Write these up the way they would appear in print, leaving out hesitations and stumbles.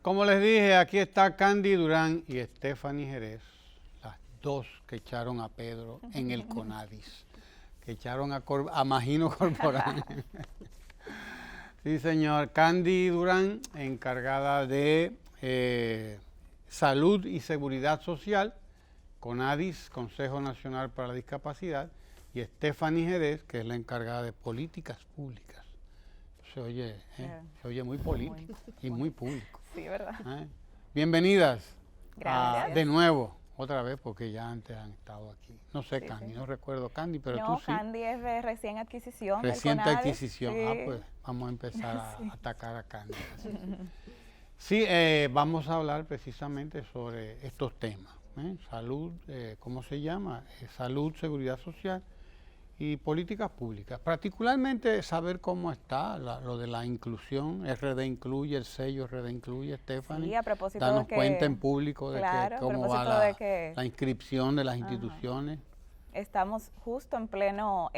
Como les dije, aquí está Candy Durán y Stephanie Jerez, las dos que echaron a Pedro en el CONADIS, que echaron a Magino Corporal. Sí, señor. Candy Durán, encargada de Salud y Seguridad Social, CONADIS, Consejo Nacional para la Discapacidad, y Stephanie Jerez, que es la encargada de Políticas Públicas. Se oye muy político y muy público. Sí, ¿verdad? Bienvenidas. Gracias. De nuevo, otra vez, porque ya antes han estado aquí. No sé, sí, Candy, sí. No recuerdo Candy, pero tú sí. Candy es de recién adquisición. Reciente adquisición. Sí. Pues vamos a empezar a atacar a Candy. Sí, vamos a hablar precisamente sobre estos temas. Salud, ¿cómo se llama? Salud, seguridad social y políticas públicas. Particularmente saber cómo está lo de la inclusión. RD Incluye, el sello RD Incluye, Stephanie. Sí, a propósito danos de que, cuenta en público de cómo va la inscripción de las instituciones. Estamos justo en pleno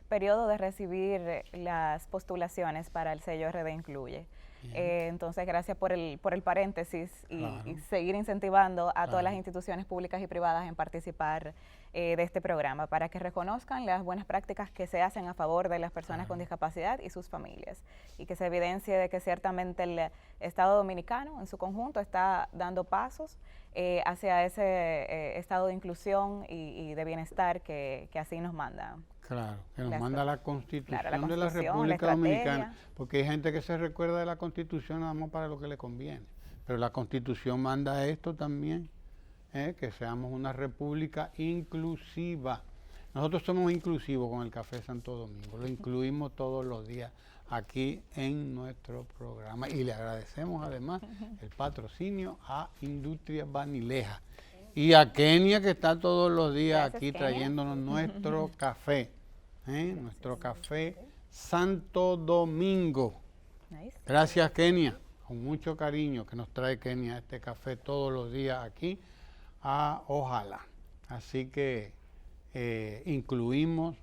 periodo de recibir las postulaciones para el sello RD Incluye. Entonces, gracias por el paréntesis y seguir incentivando a todas las instituciones públicas y privadas en participar de este programa para que reconozcan las buenas prácticas que se hacen a favor de las personas con discapacidad y sus familias y que se evidencie de que ciertamente el Estado Dominicano en su conjunto está dando pasos hacia ese estado de inclusión y de bienestar que así nos manda. Claro, que nos manda la Constitución, de la República Dominicana, porque hay gente que se recuerda de la Constitución nada más para lo que le conviene, pero la Constitución manda esto también, que seamos una república inclusiva. Nosotros somos inclusivos con el Café Santo Domingo, lo incluimos todos los días aquí en nuestro programa y le agradecemos además el patrocinio a Industria Vanileja y a Kenia, que está todos los días aquí trayéndonos nuestro café. Nuestro café Santo Domingo. Gracias, Kenia, con mucho cariño que nos trae Kenia este café todos los días aquí a Ojalá. Así que incluimos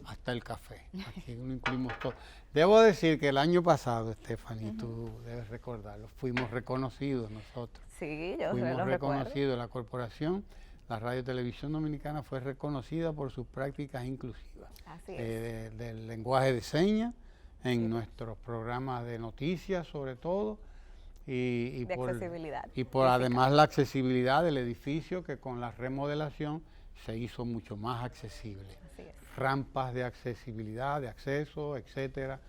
hasta el café, aquí incluimos todo. Debo decir que el año pasado, Stephanie, tú debes recordarlo, fuimos reconocidos nosotros. Sí, yo fuimos lo reconocidos, la corporación. La Radio y Televisión Dominicana fue reconocida por sus prácticas inclusivas. Así es. Del lenguaje de señas, en nuestros programas de noticias sobre todo. Y de accesibilidad. Y por además la accesibilidad del edificio, que con la remodelación se hizo mucho más accesible. Así es. Rampas de accesibilidad, de acceso, etcétera,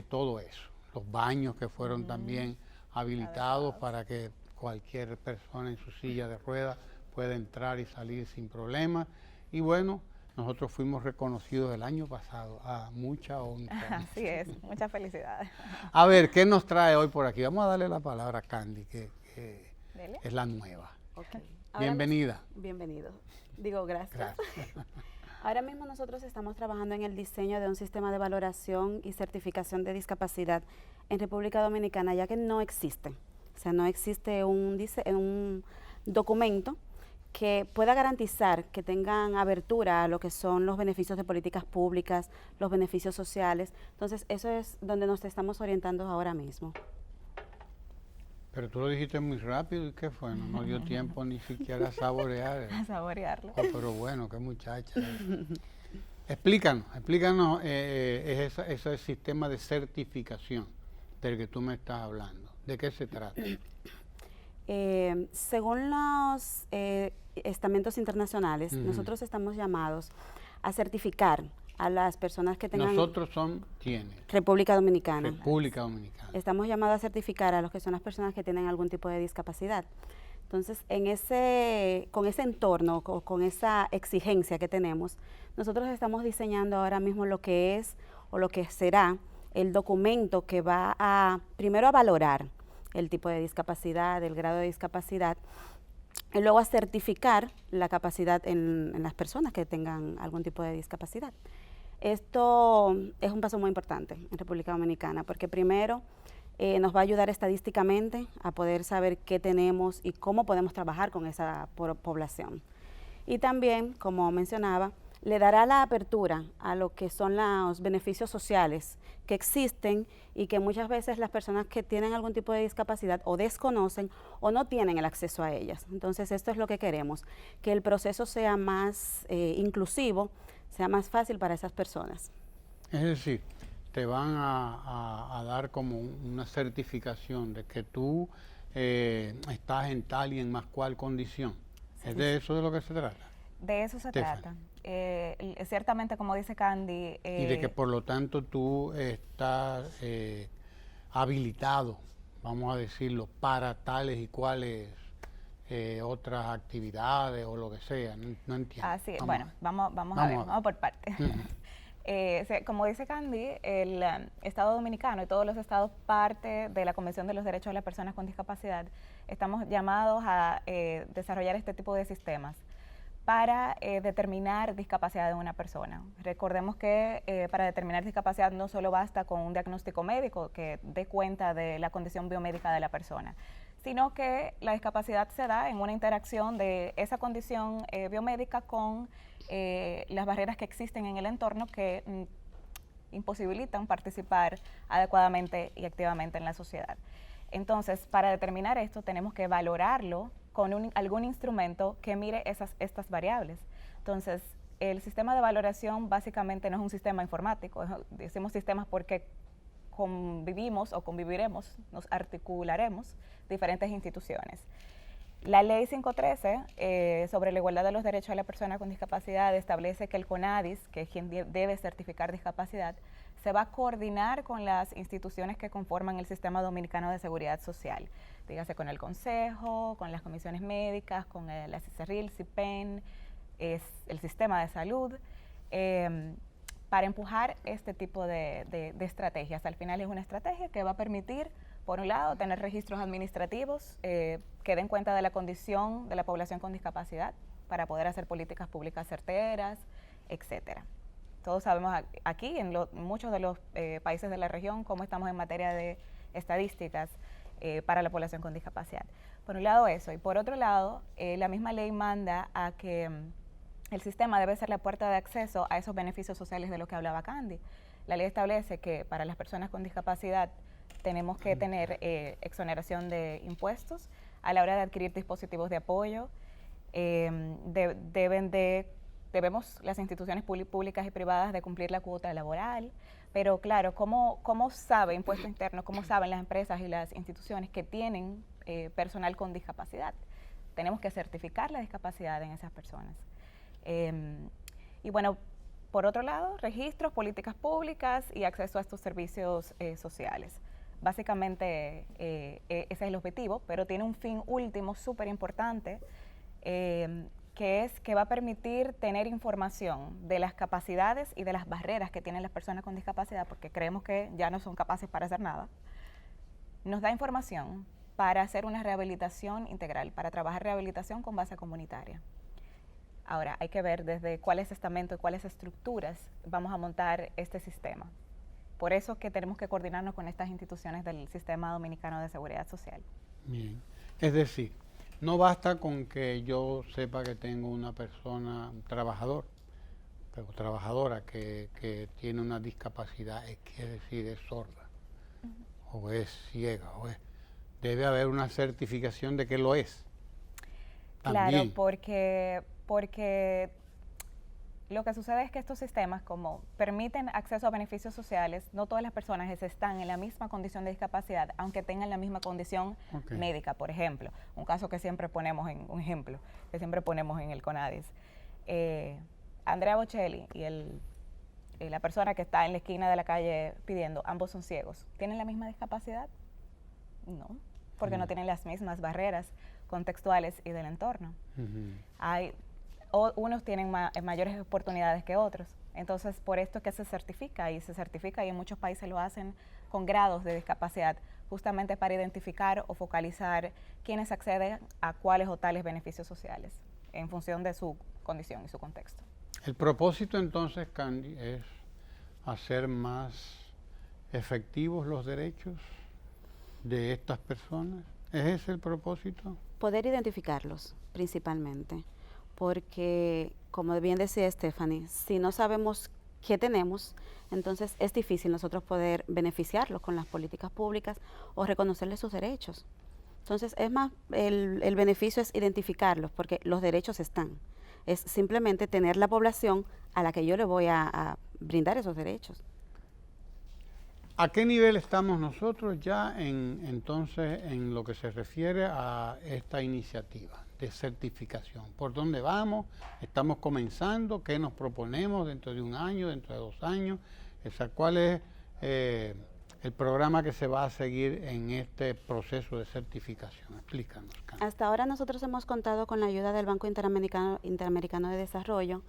todo eso. Los baños que fueron también habilitados para que cualquier persona en su silla de ruedas puede entrar y salir sin problemas. Y bueno, nosotros fuimos reconocidos el año pasado a mucha honra. Así es, muchas felicidades. A ver, ¿qué nos trae hoy por aquí? Vamos a darle la palabra a Candy, que es la nueva. Okay. Bienvenida. Bienvenido. Digo, gracias. Ahora mismo nosotros estamos trabajando en el diseño de un sistema de valoración y certificación de discapacidad en República Dominicana, ya que no existe. O sea, no existe un documento que pueda garantizar que tengan abertura a lo que son los beneficios de políticas públicas, los beneficios sociales. Entonces, eso es donde nos estamos orientando ahora mismo. Pero tú lo dijiste muy rápido, ¿y qué fue? No dio tiempo ni siquiera a saborear. A saborearlo. Oh, pero bueno, qué muchacha. Explícanos ese sistema de certificación del que tú me estás hablando. ¿De qué se trata? Según los estamentos internacionales, nosotros estamos llamados a certificar a las personas que tengan... ¿Nosotros son quiénes? República Dominicana. República Dominicana. Estamos llamados a certificar a los que son las personas que tienen algún tipo de discapacidad. Entonces, con ese entorno, con esa exigencia que tenemos, nosotros estamos diseñando ahora mismo lo que es o lo que será el documento que va primero a valorar el tipo de discapacidad, el grado de discapacidad, y luego a certificar la capacidad en las personas que tengan algún tipo de discapacidad. Esto es un paso muy importante en República Dominicana, porque primero nos va a ayudar estadísticamente a poder saber qué tenemos y cómo podemos trabajar con esa población. Y también, como mencionaba, le dará la apertura a lo que son los beneficios sociales que existen y que muchas veces las personas que tienen algún tipo de discapacidad o desconocen o no tienen el acceso a ellas. Entonces esto es lo que queremos, que el proceso sea más inclusivo, sea más fácil para esas personas. Es decir, te van a dar como una certificación de que tú estás en tal y en más cual condición. ¿Es de eso de lo que se trata? De eso se trata. Ciertamente, como dice Candy... y de que por lo tanto tú estás habilitado, vamos a decirlo, para tales y cuales otras actividades o lo que sea. No entiendo. Así, bueno, vamos por partes. Como dice Candy, el Estado Dominicano y todos los estados parte de la Convención de los Derechos de las Personas con Discapacidad, estamos llamados a desarrollar este tipo de sistemas para determinar discapacidad de una persona. Recordemos que para determinar discapacidad no solo basta con un diagnóstico médico que dé cuenta de la condición biomédica de la persona, sino que la discapacidad se da en una interacción de esa condición biomédica con las barreras que existen en el entorno que imposibilitan participar adecuadamente y activamente en la sociedad. Entonces, para determinar esto, tenemos que valorarlo con algún instrumento que mire estas variables. Entonces, el sistema de valoración básicamente no es un sistema informático, decimos sistemas porque convivimos o conviviremos, nos articularemos diferentes instituciones. La Ley 513 sobre la igualdad de los derechos de la persona con discapacidad establece que el CONADIS, que es quien debe certificar discapacidad, se va a coordinar con las instituciones que conforman el Sistema Dominicano de Seguridad Social, dígase con el Consejo, con las comisiones médicas, con la CICERRIL, CIPEN, el sistema de salud, para empujar este tipo de estrategias. Al final es una estrategia que va a permitir, por un lado, tener registros administrativos que den cuenta de la condición de la población con discapacidad para poder hacer políticas públicas certeras, etcétera. Todos sabemos aquí, en muchos de los países de la región, cómo estamos en materia de estadísticas para la población con discapacidad. Por un lado eso, y por otro lado, la misma ley manda a que el sistema debe ser la puerta de acceso a esos beneficios sociales de los que hablaba Candy. La ley establece que para las personas con discapacidad tenemos que tener exoneración de impuestos a la hora de adquirir dispositivos de apoyo, debemos las instituciones públicas y privadas de cumplir la cuota laboral, pero claro, ¿cómo sabe Impuesto Interno, cómo saben las empresas y las instituciones que tienen personal con discapacidad? Tenemos que certificar la discapacidad en esas personas. Y bueno, por otro lado, registros, políticas públicas y acceso a estos servicios sociales. Básicamente ese es el objetivo, pero tiene un fin último súper importante, que es que va a permitir tener información de las capacidades y de las barreras que tienen las personas con discapacidad, porque creemos que ya no son capaces para hacer nada. Nos da información para hacer una rehabilitación integral, para trabajar rehabilitación con base comunitaria. Ahora, hay que ver desde cuáles estamentos y cuáles estructuras vamos a montar este sistema. Por eso que tenemos que coordinarnos con estas instituciones del Sistema Dominicano de Seguridad Social. Bien. Es decir, no basta con que yo sepa que tengo una persona, un trabajador, pero trabajadora que tiene una discapacidad, es decir, es sorda, o es ciega, debe haber una certificación de que lo es. También. Claro, porque lo que sucede es que estos sistemas, como permiten acceso a beneficios sociales, no todas las personas están en la misma condición de discapacidad, aunque tengan la misma condición médica, por ejemplo. Un caso que siempre ponemos un ejemplo que siempre ponemos en el CONADIS. Andrea Bocelli y la persona que está en la esquina de la calle pidiendo, ambos son ciegos. ¿Tienen la misma discapacidad? No, porque no tienen las mismas barreras contextuales y del entorno. Unos tienen mayores oportunidades que otros. Entonces, por esto es que se certifica y en muchos países lo hacen con grados de discapacidad, justamente para identificar o focalizar quiénes acceden a cuáles o tales beneficios sociales en función de su condición y su contexto. El propósito entonces, Candy, es hacer más efectivos los derechos de estas personas. ¿Es ese el propósito? Poder identificarlos, principalmente, porque como bien decía Stephanie, si no sabemos qué tenemos, entonces es difícil nosotros poder beneficiarlos con las políticas públicas o reconocerles sus derechos. Entonces, es más, el beneficio es identificarlos, porque los derechos están. Es simplemente tener la población a la que yo le voy a brindar esos derechos. ¿A qué nivel estamos nosotros ya entonces en lo que se refiere a esta iniciativa de certificación? ¿Por dónde vamos? ¿Estamos comenzando? ¿Qué nos proponemos dentro de un año, dentro de 2 años? ¿Cuál es el programa que se va a seguir en este proceso de certificación? Explícanos, Candy. Hasta ahora nosotros hemos contado con la ayuda del Banco Interamericano de Desarrollo.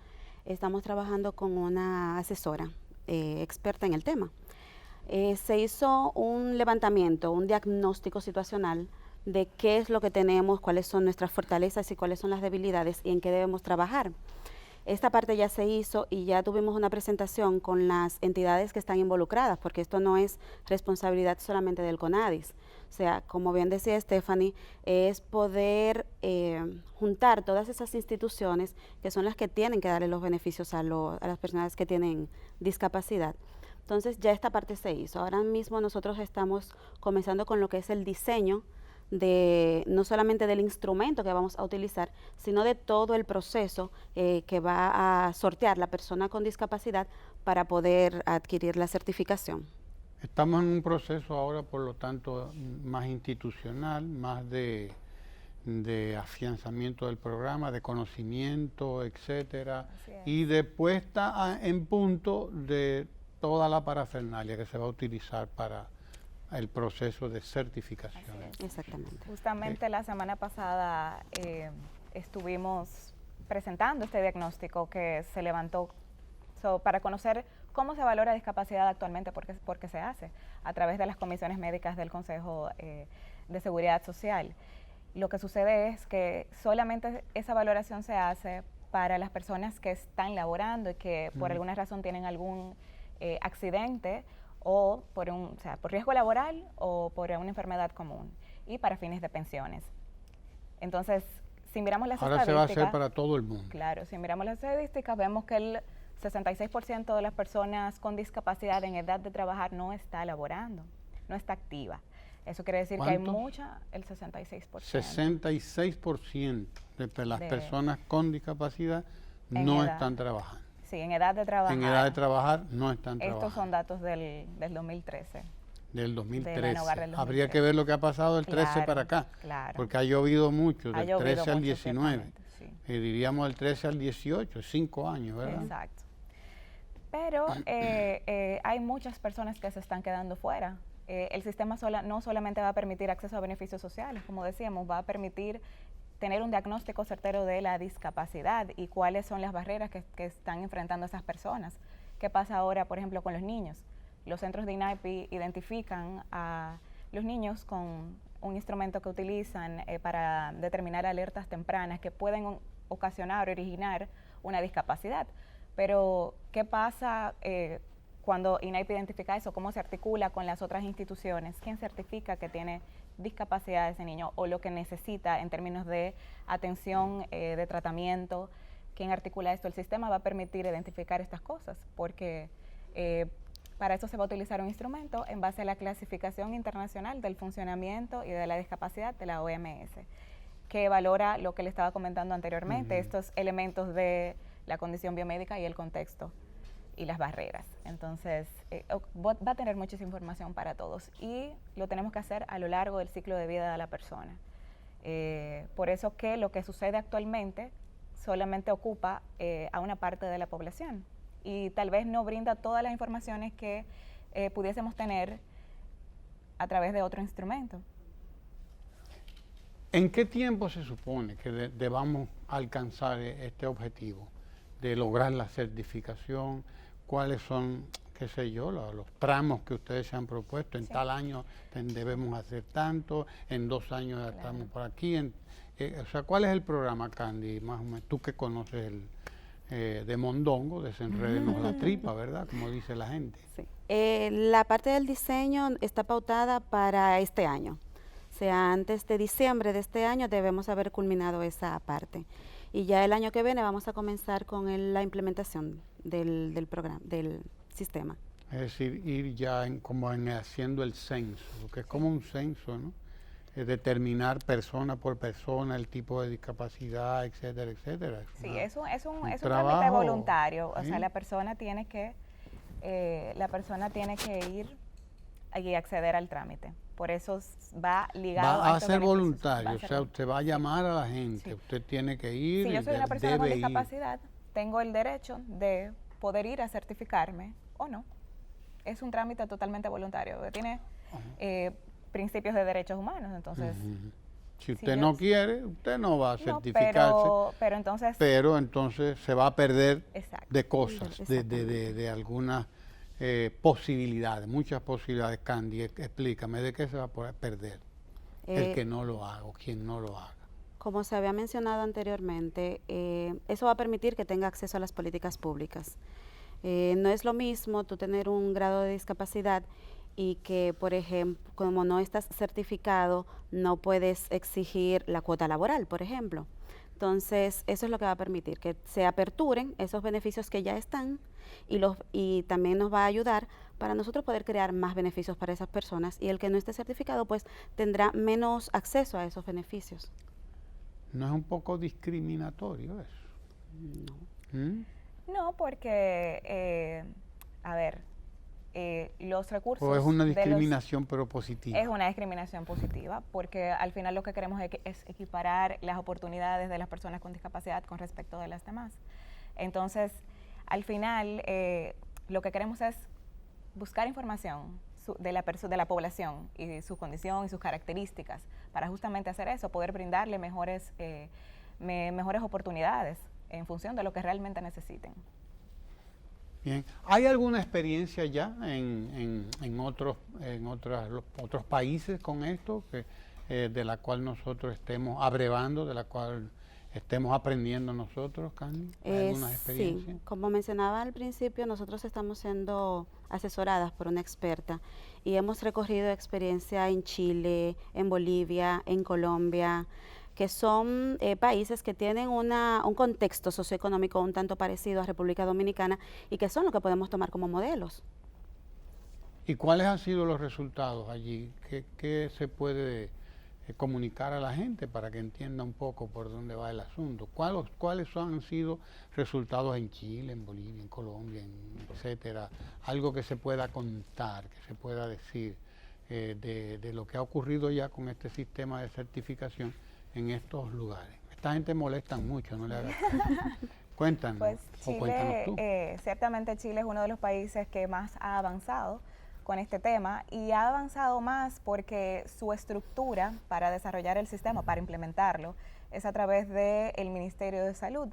Estamos trabajando con una asesora experta en el tema. Se hizo un levantamiento, un diagnóstico situacional de qué es lo que tenemos, cuáles son nuestras fortalezas y cuáles son las debilidades y en qué debemos trabajar. Esta parte ya se hizo y ya tuvimos una presentación con las entidades que están involucradas, porque esto no es responsabilidad solamente del CONADIS. O sea, como bien decía Stephanie, es poder juntar todas esas instituciones que son las que tienen que darle los beneficios a las personas que tienen discapacidad. Entonces ya esta parte se hizo. Ahora mismo nosotros estamos comenzando con lo que es el diseño de no solamente del instrumento que vamos a utilizar, sino de todo el proceso que va a sortear la persona con discapacidad para poder adquirir la certificación. Estamos en un proceso ahora, por lo tanto, más institucional, más de afianzamiento del programa, de conocimiento, etcétera, y de puesta en punto de toda la parafernalia que se va a utilizar para el proceso de certificación. Exactamente. Justamente la semana pasada estuvimos presentando este diagnóstico que se levantó para conocer cómo se valora discapacidad actualmente, porque se hace a través de las comisiones médicas del Consejo de Seguridad Social. Lo que sucede es que solamente esa valoración se hace para las personas que están laborando y que por alguna razón tienen algún accidente o por riesgo laboral o por una enfermedad común y para fines de pensiones. Entonces, si miramos las estadísticas... Ahora se va a hacer para todo el mundo. Claro, si miramos las estadísticas vemos que el 66% de las personas con discapacidad en edad de trabajar no está laborando, no está activa. Eso quiere decir que hay mucha, el 66%. 66% de las personas con discapacidad no están trabajando. Sí, en edad de trabajar. En edad de trabajar no están trabajando. Estos son datos del 2013. Del 2013. Del 2013. Habría que ver lo que ha pasado del 13 para acá. Claro. Porque ha llovido mucho, del 13 al 19. Sí. Diríamos del 13 al 18, 5 años, ¿verdad? Exacto. Pero hay muchas personas que se están quedando fuera. El sistema no solamente va a permitir acceso a beneficios sociales, como decíamos, va a permitir tener un diagnóstico certero de la discapacidad y cuáles son las barreras que están enfrentando esas personas. ¿Qué pasa ahora, por ejemplo, con los niños? Los centros de INAIPI identifican a los niños con un instrumento que utilizan para determinar alertas tempranas que pueden ocasionar o originar una discapacidad. Pero, ¿qué pasa cuando INAIPI identifica eso? ¿Cómo se articula con las otras instituciones? ¿Quién certifica que tiene discapacidad ese niño o lo que necesita en términos de atención, de tratamiento? ¿Quién articula esto? El sistema va a permitir identificar estas cosas porque para eso se va a utilizar un instrumento en base a la clasificación internacional del funcionamiento y de la discapacidad de la OMS, que valora lo que le estaba comentando anteriormente, estos elementos de la condición biomédica y el contexto y las barreras. Entonces, va a tener mucha información para todos y lo tenemos que hacer a lo largo del ciclo de vida de la persona. Por eso que lo que sucede actualmente solamente ocupa a una parte de la población y tal vez no brinda todas las informaciones que pudiésemos tener a través de otro instrumento. ¿En qué tiempo se supone que debamos alcanzar este objetivo de lograr la certificación? ¿Cuáles son, qué sé yo, los tramos que ustedes se han propuesto? En tal año debemos hacer tanto, en 2 años ya estamos por aquí. O sea, ¿cuál es el programa, Candy? Más o menos, tú que conoces de mondongo, desenrédenos la tripa, ¿verdad? Como dice la gente. Sí. La parte del diseño está pautada para este año. O sea, antes de diciembre de este año debemos haber culminado esa parte. y ya el año que viene vamos a comenzar con la implementación del programa, del sistema. Es decir, ir ya haciendo el censo, que es como un censo, ¿no? Determinar persona por persona el tipo de discapacidad, etcétera, etcétera. Sí, es un trámite voluntario, o sea, la persona tiene que ir y acceder al trámite. Por eso va ligado a ser voluntario, o sea, usted va a llamar a la gente, sí. Usted tiene que ir. Si yo soy una persona con discapacidad, tengo el derecho de poder ir a certificarme o no. Es un trámite totalmente voluntario, que tiene principios de derechos humanos, entonces... Si usted no quiere, usted no va a certificarse. Pero entonces se va a perder de cosas, Exacto. de algunas posibilidades, muchas posibilidades. Candy, explícame de qué se va a poder perder el que no lo haga o quien no lo haga. Como se había mencionado anteriormente, eso va a permitir que tenga acceso a las políticas públicas. No es lo mismo tú tener un grado de discapacidad y que, por ejemplo, como no estás certificado, no puedes exigir la cuota laboral, por ejemplo. Entonces, eso es lo que va a permitir, que se aperturen esos beneficios que ya están y también nos va a ayudar para nosotros poder crear más beneficios para esas personas, y el que no esté certificado pues tendrá menos acceso a esos beneficios. ¿No es un poco discriminatorio eso? No. No, porque, los recursos... ¿O es una discriminación pero positiva? Es una discriminación positiva, porque al final lo que queremos es equiparar las oportunidades de las personas con discapacidad con respecto de las demás. Entonces, al final, lo que queremos es buscar información de la población y su condición y sus características, para justamente hacer eso, poder brindarle mejores oportunidades en función de lo que realmente necesiten. Bien, ¿hay alguna experiencia ya en otros países con esto, de la cual nosotros estemos abrevando, de la cual estemos aprendiendo nosotros, Candy? ¿Hay alguna experiencia? Sí, como mencionaba al principio, nosotros estamos siendo asesoradas por una experta y hemos recorrido experiencia en Chile, en Bolivia, en Colombia, que son países que tienen un contexto socioeconómico un tanto parecido a República Dominicana y que son lo que podemos tomar como modelos. ¿Y cuáles han sido los resultados allí? ¿Qué se puede comunicar a la gente para que entienda un poco por dónde va el asunto? ¿Cuáles han sido resultados en Chile, en Bolivia, en Colombia, etcétera? Algo que se pueda contar, que se pueda decir de lo que ha ocurrido ya con este sistema de certificación en estos lugares. Esta gente molesta mucho, no le hagas Cuéntanos, pues Chile, cuéntanos tú. Ciertamente Chile es uno de los países que más ha avanzado con este tema, y ha avanzado más porque su estructura para desarrollar el sistema, para implementarlo, es a través del Ministerio de Salud.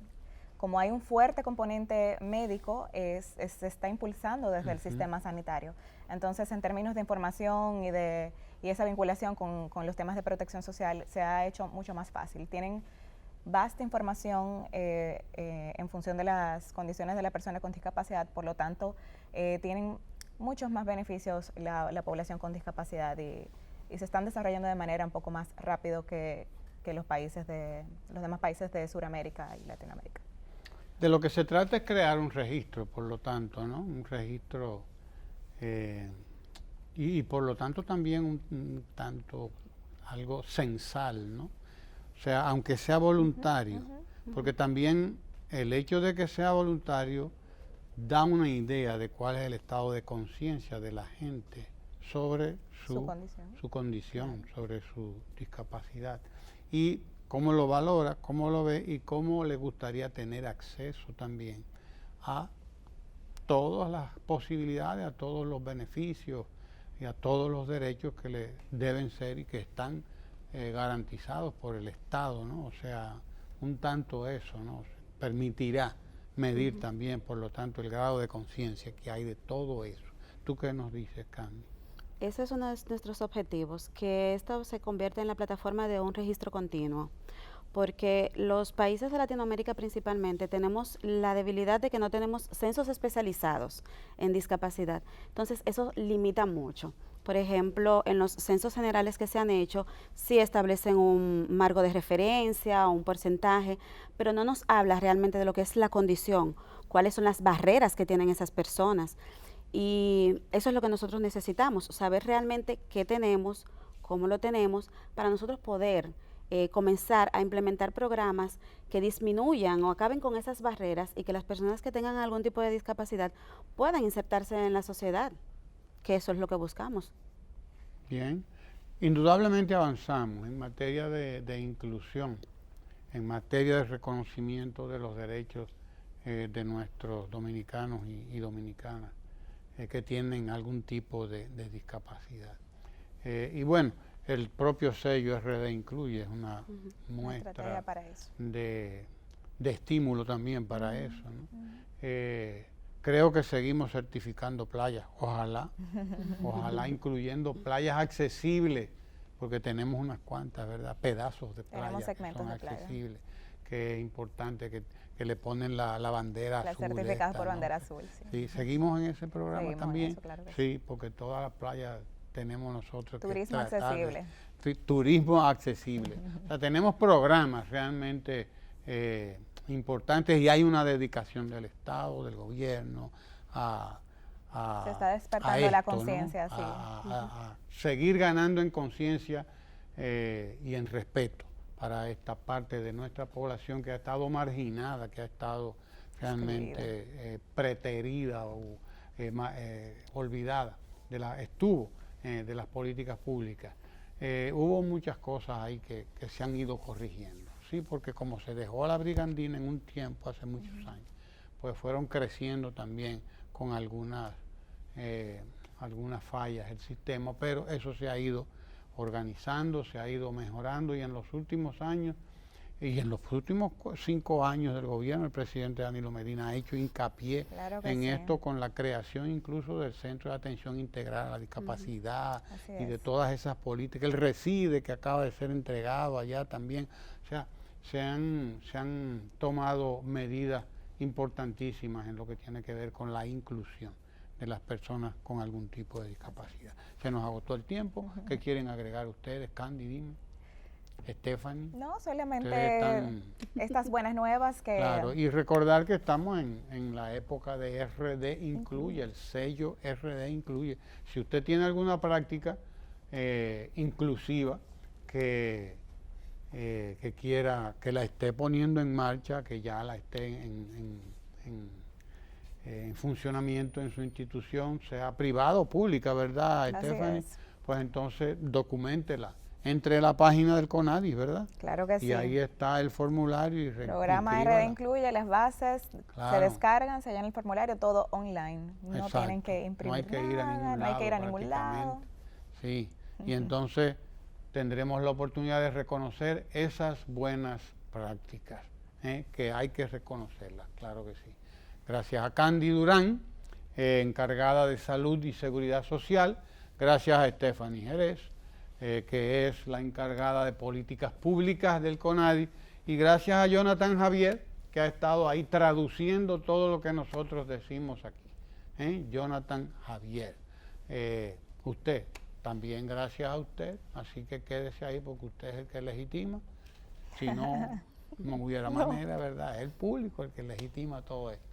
Como hay un fuerte componente médico, se está impulsando desde el sistema sanitario. Entonces, en términos de información y esa vinculación con los temas de protección social, se ha hecho mucho más fácil. Tienen vasta información en función de las condiciones de la persona con discapacidad, por lo tanto, tienen muchos más beneficios la población con discapacidad y se están desarrollando de manera un poco más rápido que los demás países de Sudamérica y Latinoamérica. De lo que se trata es crear un registro, por lo tanto, ¿no? Un registro y por lo tanto también un tanto algo censal, ¿no? O sea, aunque sea voluntario, porque también el hecho de que sea voluntario da una idea de cuál es el estado de conciencia de la gente sobre su condición, sobre su discapacidad. Y cómo lo valora, cómo lo ve y cómo le gustaría tener acceso también a todas las posibilidades, a todos los beneficios y a todos los derechos que le deben ser y que están garantizados por el Estado, ¿no? O sea, un tanto eso, ¿no? Permitirá medir también, por lo tanto, el grado de conciencia que hay de todo eso. ¿Tú qué nos dices, Candy? Ese es uno de nuestros objetivos, que esto se convierta en la plataforma de un registro continuo, porque los países de Latinoamérica principalmente tenemos la debilidad de que no tenemos censos especializados en discapacidad. Entonces, eso limita mucho. Por ejemplo, en los censos generales que se han hecho, sí establecen un marco de referencia, un porcentaje, pero no nos habla realmente de lo que es la condición, cuáles son las barreras que tienen esas personas. Y eso es lo que nosotros necesitamos, saber realmente qué tenemos, cómo lo tenemos, para nosotros poder comenzar a implementar programas que disminuyan o acaben con esas barreras y que las personas que tengan algún tipo de discapacidad puedan insertarse en la sociedad, que eso es lo que buscamos. Bien, indudablemente avanzamos en materia de inclusión, en materia de reconocimiento de los derechos de nuestros dominicanos y dominicanas que tienen algún tipo de discapacidad. Y bueno, el propio sello RD Incluye es una muestra de estímulo también para eso, ¿no? Creo que seguimos certificando playas, ojalá incluyendo playas accesibles, porque tenemos unas cuantas, ¿verdad? Pedazos de playas que son accesibles, que es importante que le ponen la bandera azul. Las certificadas por bandera azul. Sí, seguimos en ese programa también. Eso, claro que sí, porque todas las playas tenemos nosotros turismo accesible. Turismo accesible. O sea, tenemos programas realmente importantes y hay una dedicación del Estado, del gobierno se está despertando la conciencia, ¿no? Sí. A seguir ganando en conciencia y en respeto para esta parte de nuestra población que ha estado marginada, que ha estado realmente preterida o olvidada, estuvo de las políticas públicas. Hubo muchas cosas ahí que se han ido corrigiendo, sí, porque como se dejó a la brigandina en un tiempo, hace muchos años, pues fueron creciendo también con algunas fallas el sistema, pero eso se ha ido organizando, se ha ido mejorando y en los últimos años y en los últimos 5 años del gobierno el presidente Danilo Medina ha hecho hincapié en esto con la creación incluso del Centro de Atención Integral a la Discapacidad y de todas esas políticas, el RECIDE que acaba de ser entregado allá también, o sea, se han tomado medidas importantísimas en lo que tiene que ver con la inclusión de las personas con algún tipo de discapacidad. Se nos agotó el tiempo. ¿Qué quieren agregar ustedes, Candy, dime? Stephanie. No, solamente estas buenas nuevas que... Claro, y recordar que estamos en la época de RD Incluye, el sello RD Incluye. Si usted tiene alguna práctica inclusiva que quiera, que la esté poniendo en marcha, que ya la esté en funcionamiento en su institución, sea privada o pública, ¿verdad, Stephanie? Pues entonces documéntela. Entre la página del CONADIS, ¿verdad? Claro que sí. Y ahí está el formulario. El programa RD Incluye, las bases se descargan, se llena el formulario, todo online. No tienen que imprimir no hay que ir a ningún lado. No hay que ir a ningún lado. Sí, y entonces tendremos la oportunidad de reconocer esas buenas prácticas, que hay que reconocerlas, claro que sí. Gracias a Candy Durán, encargada de Salud y Seguridad Social. Gracias a Stephanie Jerez, que es la encargada de Políticas Públicas del CONADIS. Y gracias a Jonathan Javier, que ha estado ahí traduciendo todo lo que nosotros decimos aquí. Jonathan Javier. Usted, también gracias a usted, así que quédese ahí porque usted es el que legitima. Si no, no hubiera manera, ¿verdad? Es el público el que legitima todo esto.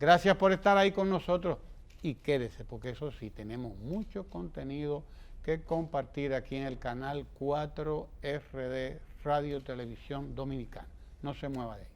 Gracias por estar ahí con nosotros y quédese, porque eso sí, tenemos mucho contenido que compartir aquí en el canal 4RD Radio Televisión Dominicana. No se mueva de ahí.